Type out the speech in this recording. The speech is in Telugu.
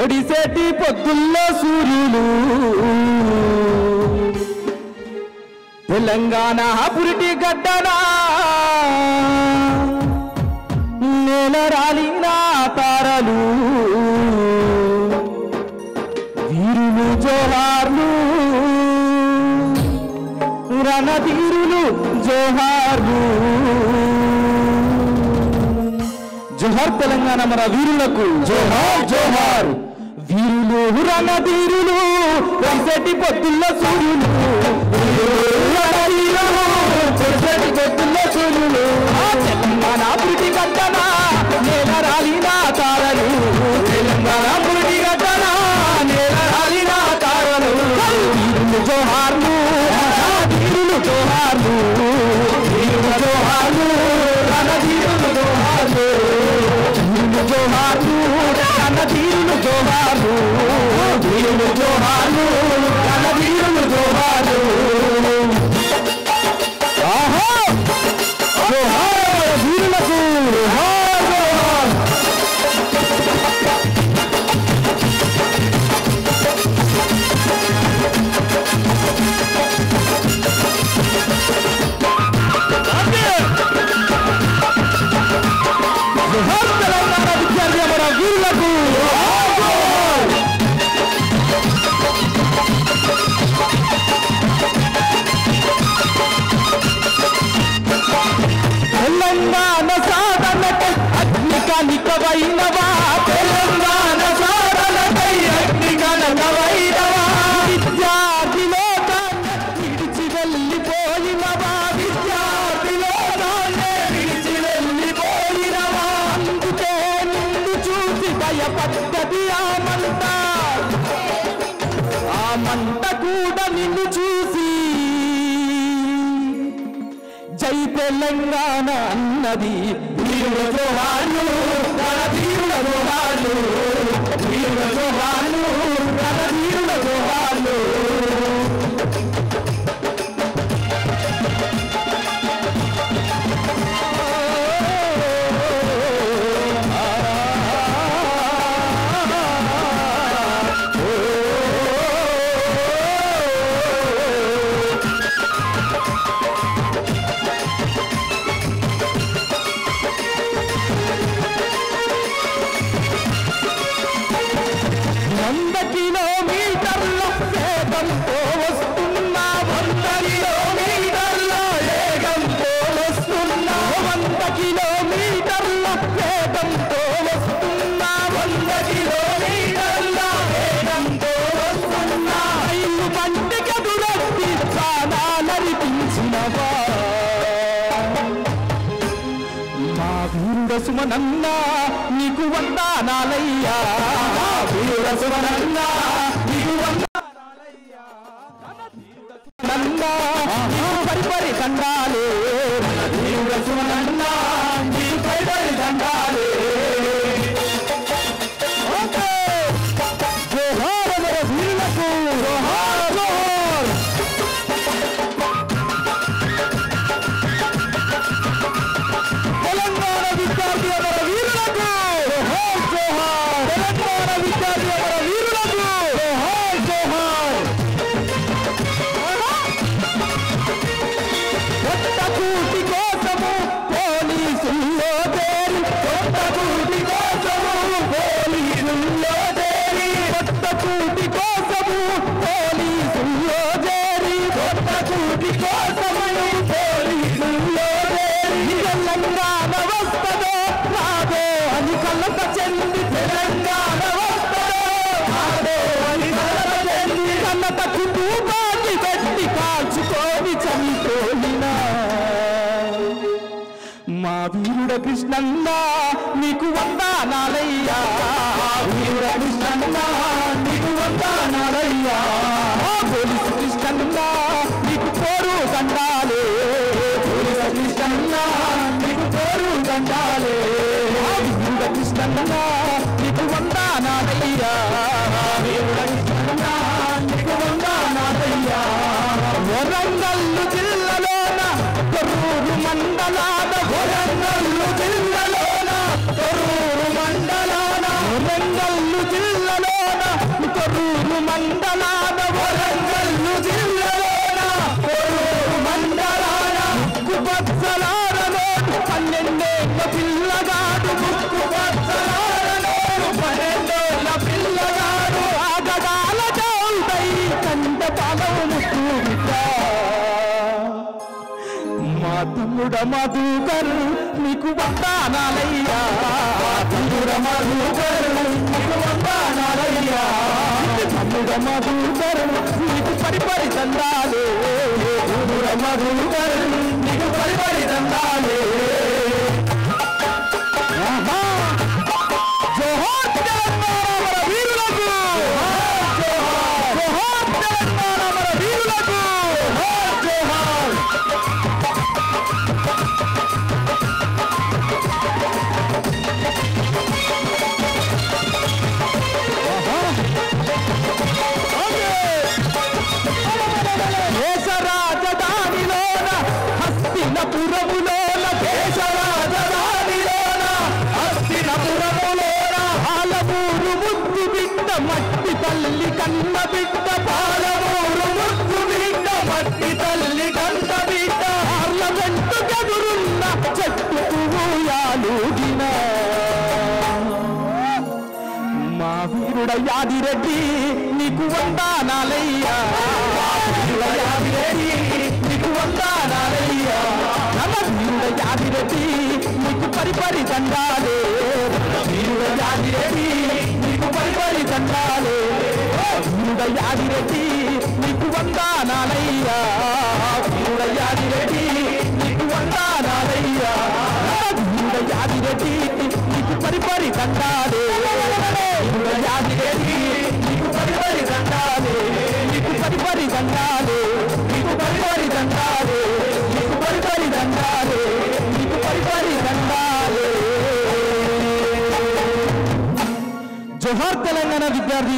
పొడిసేటి పొద్దుల్లో సూర్యులు తెలంగాణ పురిటి గడ్డనా నేల రాలిన తారలు వీరులు జోహార్లు రణధీరులు జోహార్లు జోహార్ తెలంగాణ మన వీరులకు జోహార్ జోహార్ వీరులు రణధీరులు పొడిసేటి పొద్దుల్లో సూర్యులు పొడిసేటి పొద్దుల్లో సూర్యులు తెలంగాణ పురిటి గడ్డన నేల రాలిన తారలు తెలంగాణ పురిటి గడ్డన నేల రాలిన తారలు వీరులు జోహార్లు రణధీరులు జోహార్లు వీరులు జోహార్లు రణధీరులు జోహార్లు వీరులు జోహార్లు రణధీరులు జోహార్లు వీరులు జోహార్లు రణధీరులు జోహార్లు ఆహా జోహార్ వీరులకు జోహార్ జోహార్ జోహార్ తెలంగాణ విద్యార్థి మన వీరులకు తెలంగాణ సాధనకై అగ్నికనికవైనవా తెలంగాణ సాధనకై అగ్నికనికవైనవా విద్యార్థి లోకాన్ని విడిచి వెళ్ళిపోయినవా విద్యార్థి లోకాన్ని విడిచి వెళ్ళిపోయినవా అందుకే నిన్ను చూసి భయపడ్డది ఆ మంట కూడా నిన్ను చూసి జై తెలంగాణ అన్నది వీరుల జోహార్లు రణధీరుల జోహార్లు వీరుల జోహార్లు రణధీరుల జోహార్లు కిలోమీటర్ల వేగంతో వస్తున్నా 100 కిలోమీటర్ల వేగంతో వస్తున్నా 100 కిలోమీటర్ల వేగంతో వస్తున్నా 100 కిలోమీటర్ల వేగంతో వస్తున్నా రైలు బండికి దురస్తి ప్రాణాలరిపించినవా మా వీరుడ సుమనన్నా నీకు వందనాలయ్యా వీరుడ సుమనన్నా నీకు వందనాలయ్యా నన్నా నీకు పరిపరి దండాలే వీరుడ సుమనన్నా నీకు పరిపరి దండాలే జోహార్ మన వీరులకు జోహార్ జోహార్ తెలంగాణ విద్యార్థి మన వీరులకు జోహార్ జోహార్ తెలంగాణ విద్యార్థి మన వీరులకు జోహార్ జోహార్ కొత్త కూటి కోసము పోలీసుల్లో చేరి కొత్త కూటి కోసము పోలీసుల్లో చేరి కొత్త కూటి కోసము పోలీసుల్లో చేరి కొత్త కూటి కోసము పోలీసుల్లో చేరి తెలంగాణ వస్తదో రాదో అని కలత చెంది తెలంగాణ వస్తదో రాదో అని కలత చెంది కన్నత కుటుంబాన్ని పెట్టి కాల్చుకొని చనిపోయినా మా వీరుడ కృష్ణన్న నీకు వందనాలయ్యా వీరుడ కృష్ణన్న నీకు వందనాలయ్యా పోలీసు కృష్ణన్న నీకు కోరు దండాలే పోలీసు కృష్ణన్న నీకు కోరు దండాలే వీరుడ కృష్ణన్న నీకు వందనాలయ్యా వీరుడ కృష్ణన్న నీకు వందనాలయ్యా వరంగల్లు జిల్లాలోన కొర్రూరు మండలాన వరంగల్లు జిల్లాలోన కొర్రూరు మండలాన వరంగల్లు జిల్లాలో తమ్ముడ మధుకర్ నీకు వందనాలయ్యా తమ్ముడ మధుకర్ నీకు వందనాలయ్యా తమ్ముడ మధుకర్ నీకు పరిపరి దండాలే తమ్ముడ మధుకర్ నీకు పరిపరి దండాలే జోహార్ తెలంగాణ మన వీరులకు జోహార్ తెలంగాణ మన వీరులకు జోహార్ దేశ రాజధానిలోన హస్తినపురములోన దేశ రాజధానిలోన హస్తినపురములోన పాలమూరు ముద్దు బిడ్డ మట్టి తల్లి కన్న బిడ్డ పాలమూరు ముద్దు బిడ్డ మట్టి తల్లి కన్న బిడ్డ పార్లమెంటు గదురున్న చెట్టు పూయాలుగిన మా వీరుడ యాదిరెడ్డి నీకు వందనాలయ్యా వీరుడ యాదిరెడ్డి నీకు వందనాలయ్యా నమ వీరుడ యాదిరెడ్డి నీకు పరిపరి దండాలే వీరుడ యాదిరెడ్డి నీకు పరిపరి దండాలే వీరుడ యాదిరెడ్డి నీకు వందనాలయ్యా వీరుడ యాదిరెడ్డి నీకు వందనాలయ్యా వీరుడ యాదిరెడ్డి నీకు పరిపరి దండాలే వీరుడ యాదిరెడ్డి నీకు పరిపరి దండాలే నీకు పరిపరి దండాలే నీకు పరిపరి దండాలే నీకు పరిపరి దండాలే నీకు పరిపరి దండాలే జోహార్ తెలంగాణ విద్యార్థి